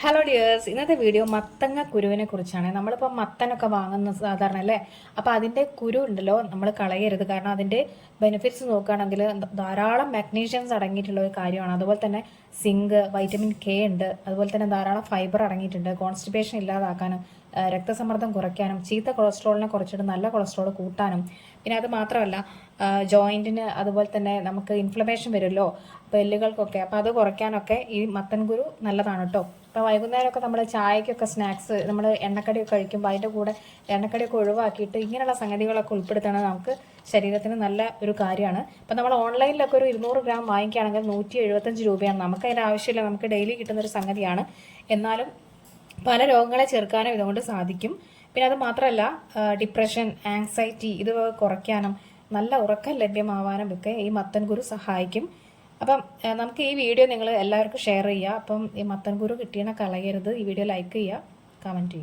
Hello dears, ഇന്നത്തെ video മത്തങ്ങ കുരുവിനെ കുറിച്ചാണ്. നമ്മളിപ്പോൾ മത്തനൊക്കെ വാങ്ങുന്ന സാധാരണ അല്ലേ, അപ്പോൾ അതിൻ്റെ കുരു ഉണ്ടല്ലോ നമ്മൾ കളയരുത്. കാരണം അതിൻ്റെ ബെനിഫിറ്റ്സ് നോക്കുകയാണെങ്കിൽ ധാരാളം മാഗ്നീഷ്യംസ് അടങ്ങിയിട്ടുള്ള ഒരു കാര്യമാണ്. അതുപോലെ തന്നെ സിങ്ക്, വൈറ്റമിൻ കെ ഉണ്ട്. അതുപോലെ തന്നെ ധാരാളം ഫൈബർ അടങ്ങിയിട്ടുണ്ട്. കോൺസ്റ്റിപ്പേഷൻ ഇല്ലാതാക്കാനും രക്തസമ്മർദ്ദം കുറയ്ക്കാനും ചീത്ത കൊളസ്ട്രോളിനെ കുറച്ചിട്ട് നല്ല കൊളസ്ട്രോൾ കൂട്ടാനും, പിന്നെ അത് മാത്രമല്ല ജോയിൻറ്റിന് അതുപോലെ തന്നെ നമുക്ക് ഇൻഫ്ലമേഷൻ വരുമല്ലോ എല്ലുകൾക്കൊക്കെ, അപ്പോൾ അത് കുറയ്ക്കാനൊക്കെ ഈ മത്തൻ കുരു നല്ലതാണ് കേട്ടോ. അപ്പോൾ വൈകുന്നേരമൊക്കെ നമ്മൾ ചായക്കൊക്കെ സ്നാക്സ് നമ്മൾ എണ്ണക്കടിയൊക്കെ കഴിക്കുമ്പോൾ അതിൻ്റെ കൂടെ എണ്ണക്കടിയൊക്കെ ഒഴിവാക്കിയിട്ട് ഇങ്ങനെയുള്ള സംഗതികളൊക്കെ ഉൾപ്പെടുത്തുന്നത് നമുക്ക് ശരീരത്തിന് നല്ല ഒരു കാര്യമാണ്. അപ്പോൾ നമ്മൾ ഓൺലൈനിലൊക്കെ ഒരു 200 ഗ്രാം വാങ്ങിക്കുകയാണെങ്കിൽ 175 രൂപയാണ്. നമുക്ക് അതിൻ്റെ ആവശ്യമില്ല, നമുക്ക് ഡെയിലി കിട്ടുന്നൊരു സംഗതിയാണ്. എന്നാലും പല രോഗങ്ങളെ ചെറുക്കാനും ഇതുകൊണ്ട് സാധിക്കും. പിന്നെ അത് മാത്രമല്ല ഡിപ്രഷൻ, ആങ്സൈറ്റി ഇത് കുറയ്ക്കാനും നല്ല ഉറക്കം ലഭ്യമാവാനും ഒക്കെ ഈ മത്തൻ കുരു സഹായിക്കും. അപ്പം നമുക്ക് ഈ വീഡിയോ നിങ്ങൾ എല്ലാവർക്കും ഷെയർ ചെയ്യുക. അപ്പം ഈ മത്തൻ കുരു കിട്ടിയണ കളയരുത്. ഈ വീഡിയോ ലൈക്ക് ചെയ്യുക, കമൻറ്റ് ചെയ്യുക.